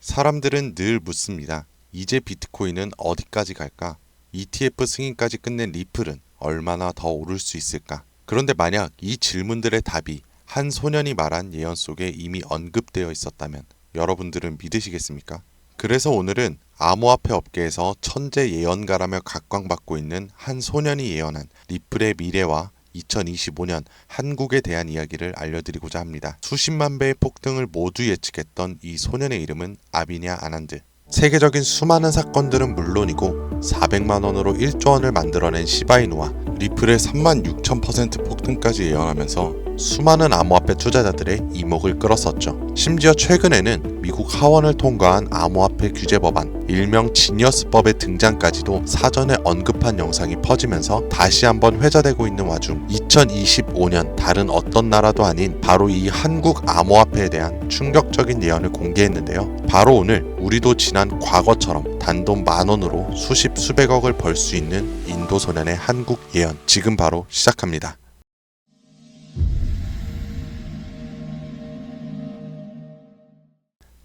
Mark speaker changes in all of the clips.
Speaker 1: 사람들은 늘 묻습니다. 이제 비트코인은 어디까지 갈까? ETF 승인까지 끝낸 리플은 얼마나 더 오를 수 있을까? 그런데 만약 이 질문들의 답이 한 소년이 말한 예언 속에 이미 언급되어 있었다면 여러분들은 믿으시겠습니까? 그래서 오늘은 암호화폐 업계에서 천재 예언가라며 각광받고 있는 한 소년이 예언한 리플의 미래와 2025년 한국에 대한 이야기를 알려드리고자 합니다. 수십만 배의 폭등을 모두 예측했던 이 소년의 이름은 아비냐 아난드. 세계적인 수많은 사건들은 물론이고 400만 원으로 1조 원을 만들어낸 시바이누와 리플의 36,000% 폭등까지 예언하면서 수많은 암호화폐 투자자들의 이목을 끌었었죠. 심지어 최근에는 미국 하원을 통과한 암호화폐 규제 법안, 일명 지니어스법의 등장까지도 사전에 언급한 영상이 퍼지면서 다시 한번 회자되고 있는 와중 2025년 다른 어떤 나라도 아닌 바로 이 한국 암호화폐에 대한 충격적인 예언을 공개했는데요. 바로 오늘 우리도 지난 과거처럼 단돈 10,000원으로 수십 수백억을 벌 수 있는 인도 소년의 한국 예언, 지금 바로 시작합니다.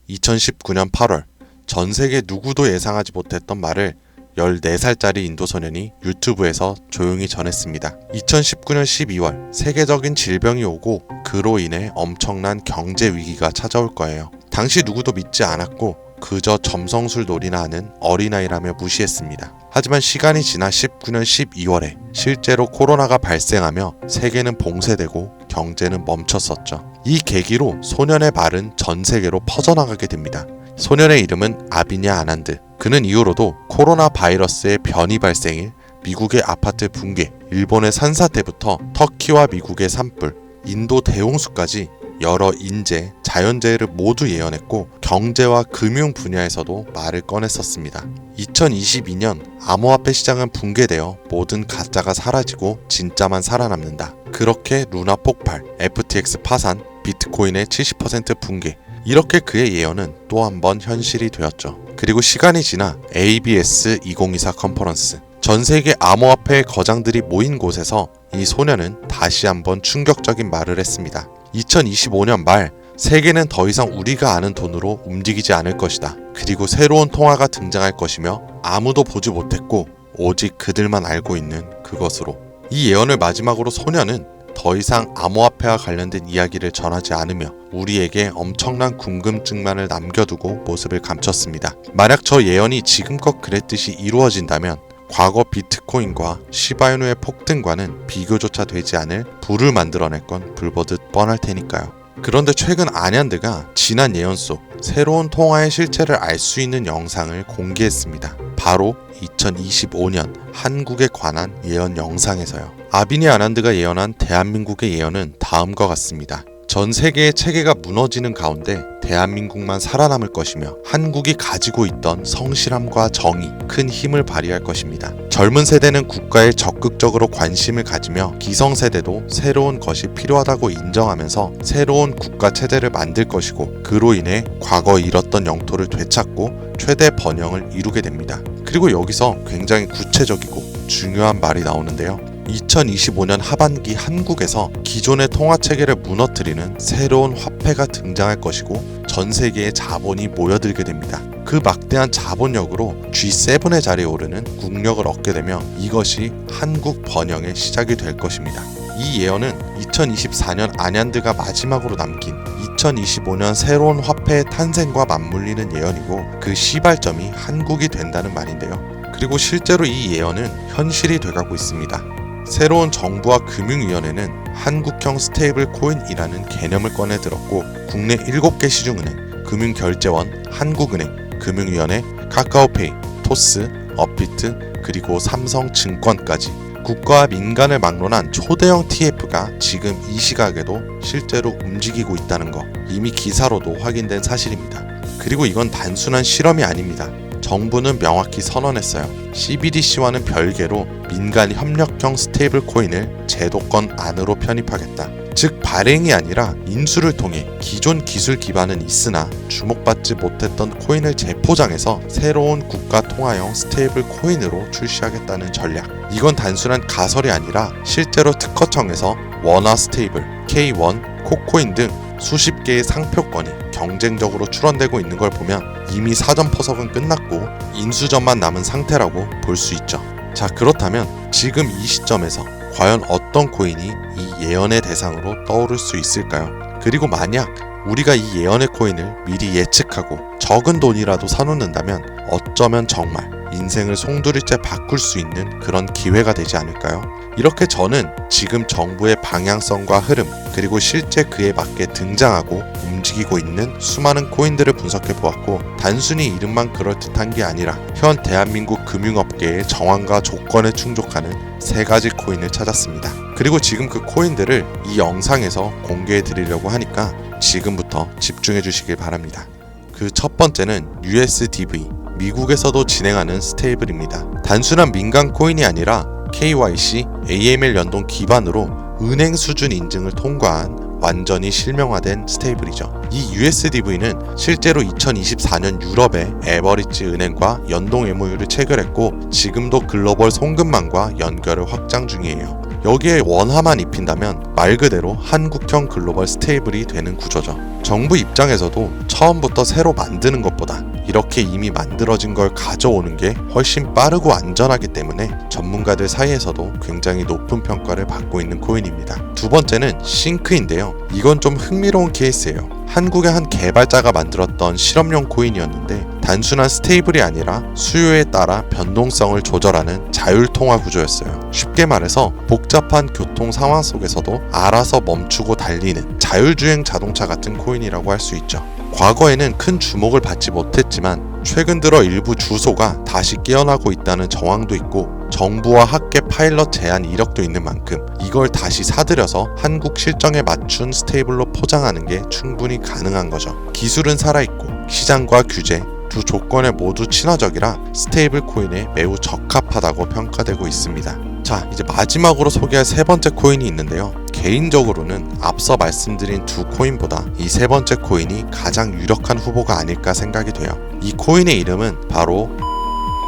Speaker 1: 2019년 8월 전 세계 누구도 예상하지 못했던 말을 14살짜리 인도 소년이 유튜브에서 조용히 전했습니다. 2019년 12월 세계적인 질병이 오고 그로 인해 엄청난 경제 위기가 찾아올 거예요. 당시 누구도 믿지 않았고 그저 점성술 놀이나 하는 어린아이라며 무시했습니다. 하지만 시간이 지나 19년 12월에 실제로 코로나가 발생하며 세계는 봉쇄되고 경제는 멈췄었죠. 이 계기로 소년의 말은 전 세계로 퍼져나가게 됩니다. 소년의 이름은 아비냐 아난드. 그는 이후로도 코로나 바이러스의 변이 발생일, 미국의 아파트 붕괴, 일본의 산사태부터 터키와 미국의 산불, 인도 대홍수까지 여러 인재, 자연재해를 모두 예언했고 경제와 금융 분야에서도 말을 꺼냈었습니다. 2022년 암호화폐 시장은 붕괴되어 모든 가짜가 사라지고 진짜만 살아남는다. 그렇게 루나 폭발, FTX 파산, 비트코인의 70% 붕괴, 이렇게 그의 예언은 또 한 번 현실이 되었죠. 그리고 시간이 지나 ABS 2024 컨퍼런스, 전 세계 암호화폐 거장들이 모인 곳에서 이 소년은 다시 한번 충격적인 말을 했습니다. 2025년 말 세계는 더 이상 우리가 아는 돈으로 움직이지 않을 것이다. 그리고 새로운 통화가 등장할 것이며 아무도 보지 못했고 오직 그들만 알고 있는 그것으로. 이 예언을 마지막으로 소년은 더 이상 암호화폐와 관련된 이야기를 전하지 않으며 우리에게 엄청난 궁금증만을 남겨두고 모습을 감췄습니다. 만약 저 예언이 지금껏 그랬듯이 이루어진다면 과거 비트코인과 시바이누의 폭등과는 비교조차 되지 않을 부를 만들어낼 건 불보듯 뻔할 테니까요. 그런데 최근 아난드가 지난 예언 속 새로운 통화의 실체를 알 수 있는 영상을 공개했습니다. 바로 2025년 한국에 관한 예언 영상에서요. 아비냐 아난드가 예언한 대한민국의 예언은 다음과 같습니다. 전 세계의 체계가 무너지는 가운데 대한민국만 살아남을 것이며 한국이 가지고 있던 성실함과 정의, 큰 힘을 발휘할 것입니다. 젊은 세대는 국가에 적극적으로 관심을 가지며 기성세대도 새로운 것이 필요하다고 인정하면서 새로운 국가 체제를 만들 것이고 그로 인해 과거 잃었던 영토를 되찾고 최대 번영을 이루게 됩니다. 그리고 여기서 굉장히 구체적이고 중요한 말이 나오는데요. 2025년 하반기 한국에서 기존의 통화체계를 무너뜨리는 새로운 화폐가 등장할 것이고 전 세계의 자본이 모여들게 됩니다. 그 막대한 자본력으로 G7의 자리에 오르는 국력을 얻게 되며 이것이 한국 번영의 시작이 될 것입니다. 이 예언은 2024년 아난드가 마지막으로 남긴 2025년 새로운 화폐의 탄생과 맞물리는 예언이고 그 시발점이 한국이 된다는 말인데요. 그리고 실제로 이 예언은 현실이 돼가고 있습니다. 새로운 정부와 금융위원회는 한국형 스테이블 코인이라는 개념을 꺼내 들었고 국내 7개 시중은행, 금융결제원, 한국은행, 금융위원회, 카카오페이, 토스, 업비트, 그리고 삼성증권까지 국가와 민간을 막론한 초대형 TF가 지금 이 시각에도 실제로 움직이고 있다는 거 이미 기사로도 확인된 사실입니다. 그리고 이건 단순한 실험이 아닙니다. 정부는 명확히 선언했어요. CBDC와는 별개로 민간 협력형 스테이블 코인을 제도권 안으로 편입하겠다. 즉 발행이 아니라 인수를 통해 기존 기술 기반은 있으나 주목받지 못했던 코인을 재포장해서 새로운 국가 통화형 스테이블 코인으로 출시하겠다는 전략. 이건 단순한 가설이 아니라 실제로 특허청에서 원화 스테이블, K1, 코코인 등 수십 개의 상표권이 경쟁적으로 출원되고 있는 걸 보면 이미 사전 포석은 끝났고 인수전만 남은 상태라고 볼 수 있죠. 자, 그렇다면 지금 이 시점에서 과연 어떤 코인이 이 예언의 대상으로 떠오를 수 있을까요? 그리고 만약 우리가 이 예언의 코인을 미리 예측하고 적은 돈이라도 사놓는다면 어쩌면 정말 인생을 송두리째 바꿀 수 있는 그런 기회가 되지 않을까요? 이렇게 저는 지금 정부의 방향성과 흐름, 그리고 실제 그에 맞게 등장하고 움직이고 있는 수많은 코인들을 분석해 보았고, 단순히 이름만 그럴듯한 게 아니라 현 대한민국 금융업계의 정황과 조건에 충족하는 3가지 코인을 찾았습니다. 그리고 지금 그 코인들을 이 영상에서 공개해 드리려고 하니까 지금부터 집중해 주시길 바랍니다. 그 첫 번째는 USDV, 미국에서도 진행하는 스테이블입니다. 단순한 민간 코인이 아니라 KYC, AML 연동 기반으로 은행 수준 인증을 통과한 완전히 실명화된 스테이블이죠. 이 USDV는 실제로 2024년 유럽의 에버리지 은행과 연동 MOU를 체결했고 지금도 글로벌 송금망과 연결을 확장 중이에요. 여기에 원화만 입힌다면 말 그대로 한국형 글로벌 스테이블이 되는 구조죠. 정부 입장에서도 처음부터 새로 만드는 것보다 이렇게 이미 만들어진 걸 가져오는 게 훨씬 빠르고 안전하기 때문에 전문가들 사이에서도 굉장히 높은 평가를 받고 있는 코인입니다. 두 번째는 싱크인데요. 이건 좀 흥미로운 케이스예요. 한국의 한 개발자가 만들었던 실험용 코인이었는데 단순한 스테이블이 아니라 수요에 따라 변동성을 조절하는 자율통화 구조였어요. 쉽게 말해서 복잡한 교통 상황 속에서도 알아서 멈추고 달리는 자율주행 자동차 같은 코인이라고 할 수 있죠. 과거에는 큰 주목을 받지 못했지만 최근 들어 일부 주소가 다시 깨어나고 있다는 정황도 있고 정부와 학계 파일럿 제한 이력도 있는 만큼 이걸 다시 사들여서 한국 실정에 맞춘 스테이블로 포장하는 게 충분히 가능한 거죠. 기술은 살아있고 시장과 규제 두 조건에 모두 친화적이라 스테이블 코인에 매우 적합하다고 평가되고 있습니다. 자, 이제 마지막으로 소개할 3번째 코인이 있는데요. 개인적으로는 앞서 말씀드린 두 코인보다 이 3번째 코인이 가장 유력한 후보가 아닐까 생각이 돼요. 이 코인의 이름은 바로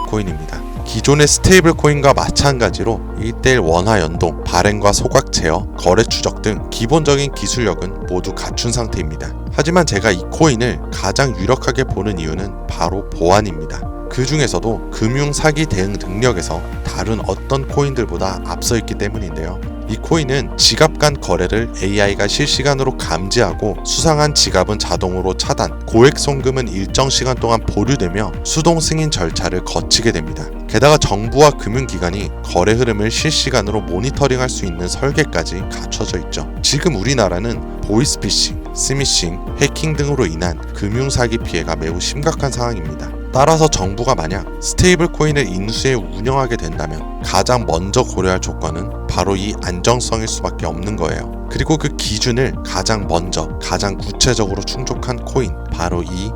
Speaker 1: 코인입니다. 기존의 스테이블 코인과 마찬가지로 1:1 원화 연동, 발행과 소각 제어, 거래 추적 등 기본적인 기술력은 모두 갖춘 상태입니다. 하지만 제가 이 코인을 가장 유력하게 보는 이유는 바로 보안입니다. 그 중에서도 금융 사기 대응 능력에서 다른 어떤 코인들보다 앞서 있기 때문인데요. 이 코인은 지갑 간 거래를 AI가 실시간으로 감지하고 수상한 지갑은 자동으로 차단, 고액 송금은 일정 시간 동안 보류되며 수동 승인 절차를 거치게 됩니다. 게다가 정부와 금융기관이 거래 흐름을 실시간으로 모니터링할 수 있는 설계까지 갖춰져 있죠. 지금 우리나라는 보이스피싱, 스미싱, 해킹 등으로 인한 금융사기 피해가 매우 심각한 상황입니다. 따라서 정부가 만약 스테이블 코인을 인수해 운영하게 된다면 가장 먼저 고려할 조건은 바로 이 안정성일 수밖에 없는 거예요. 그리고 그 기준을 가장 먼저, 가장 구체적으로 충족한 코인, 바로 이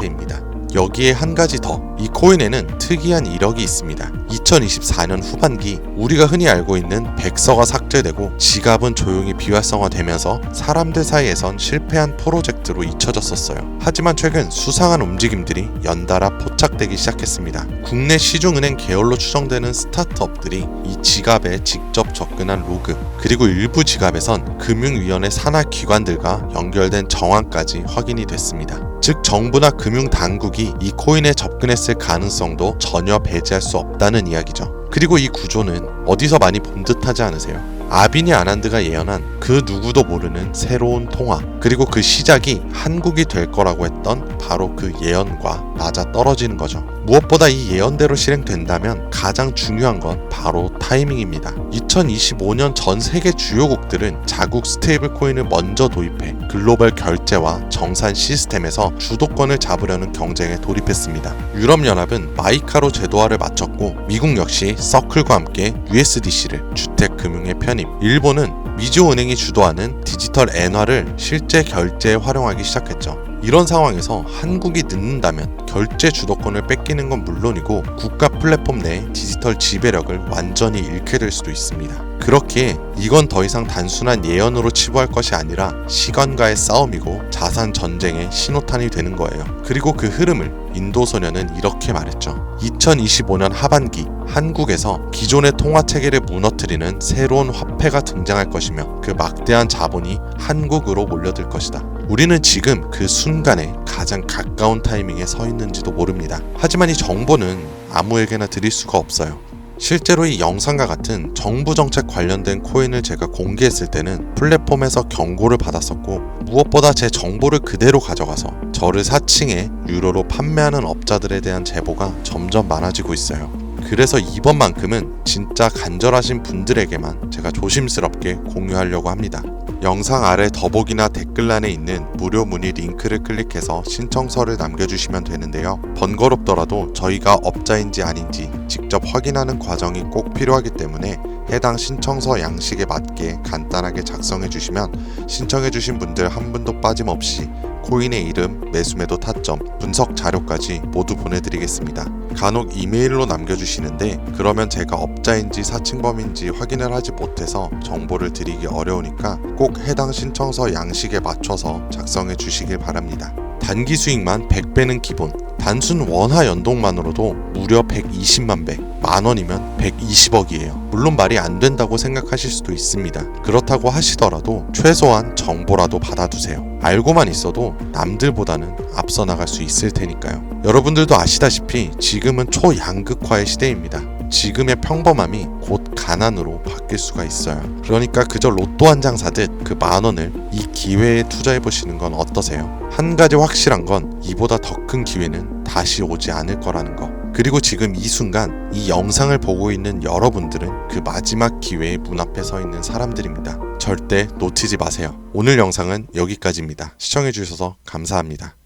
Speaker 1: 입니다. 여기에 한 가지 더, 이 코인에는 특이한 이력이 있습니다. 2024년 후반기 우리가 흔히 알고 있는 백서가 삭제되고 지갑은 조용히 비활성화되면서 사람들 사이에선 실패한 프로젝트로 잊혀졌었어요. 하지만 최근 수상한 움직임들이 연달아 포착되기 시작했습니다. 국내 시중은행 계열로 추정되는 스타트업들이 이 지갑에 직접 접근한 로그, 그리고 일부 지갑에선 금융위원회 산하 기관들과 연결된 정황까지 확인이 됐습니다. 즉 정부나 금융당국이 이 코인에 접근했을 가능성도 전혀 배제할 수 없다는 이야기죠. 그리고 이 구조는 어디서 많이 본 듯하지 않으세요? 아비니 아난드가 예언한 그 누구도 모르는 새로운 통화, 그리고 그 시작이 한국이 될 거라고 했던 바로 그 예언과 맞아떨어지는 거죠. 무엇보다 이 예언대로 실행된다면 가장 중요한 건 바로 타이밍입니다. 2025년 전 세계 주요국들은 자국 스테이블 코인을 먼저 도입해 글로벌 결제와 정산 시스템에서 주도권을 잡으려는 경쟁에 돌입했습니다. 유럽연합은 마이카로 제도화를 마쳤고 미국 역시 서클과 함께 USDC를 주택금융에 편입, 일본은 미주은행이 주도하는 디지털 엔화를 실제 결제에 활용하기 시작했죠. 이런 상황에서 한국이 늦는다면 결제 주도권을 뺏기는 건 물론이고 국가 플랫폼 내 디지털 지배력을 완전히 잃게 될 수도 있습니다. 그렇기에 이건 더 이상 단순한 예언으로 치부할 것이 아니라 시간과의 싸움이고 자산 전쟁의 신호탄이 되는 거예요. 그리고 그 흐름을 인도소년은 이렇게 말했죠. 2025년 하반기 한국에서 기존의 통화 체계를 무너뜨리는 새로운 화폐가 등장할 것이며 그 막대한 자본이 한국으로 몰려들 것이다. 우리는 지금 그 순간에 가장 가까운 타이밍에 서 있는지도 모릅니다. 하지만 이 정보는 아무에게나 드릴 수가 없어요. 실제로 이 영상과 같은 정부 정책 관련된 코인을 제가 공개했을 때는 플랫폼에서 경고를 받았었고, 무엇보다 제 정보를 그대로 가져가서 저를 사칭해 유료로 판매하는 업자들에 대한 제보가 점점 많아지고 있어요. 그래서 이번만큼은 진짜 간절하신 분들에게만 제가 조심스럽게 공유하려고 합니다. 영상 아래 더보기나 댓글란에 있는 무료 문의 링크를 클릭해서 신청서를 남겨주시면 되는데요. 번거롭더라도 저희가 업자인지 아닌지 직접 확인하는 과정이 꼭 필요하기 때문에 해당 신청서 양식에 맞게 간단하게 작성해 주시면 신청해 주신 분들 한 분도 빠짐없이 코인의 이름, 매수매도 타점, 분석 자료까지 모두 보내드리겠습니다. 간혹 이메일로 남겨주시는데 그러면 제가 업자인지 사칭범인지 확인을 하지 못해서 정보를 드리기 어려우니까 꼭 해당 신청서 양식에 맞춰서 작성해 주시길 바랍니다. 단기 수익만 100배는 기본, 단순 원화 연동만으로도 무려 120만 배, 만원이면 120억이에요. 물론 말이 안 된다고 생각하실 수도 있습니다. 그렇다고 하시더라도 최소한 정보라도 받아두세요. 알고만 있어도 남들보다는 앞서 나갈 수 있을 테니까요. 여러분들도 아시다시피 지금은 초양극화의 시대입니다. 지금의 평범함이 곧 가난으로 바뀔 수가 있어요. 그러니까 그저 로또 한 장 사듯 그 만원을 이 기회에 투자해보시는 건 어떠세요? 한 가지 확실한 건 이보다 더 큰 기회는 다시 오지 않을 거라는 거. 그리고 지금 이 순간 이 영상을 보고 있는 여러분들은 그 마지막 기회의 문 앞에 서 있는 사람들입니다. 절대 놓치지 마세요. 오늘 영상은 여기까지입니다. 시청해주셔서 감사합니다.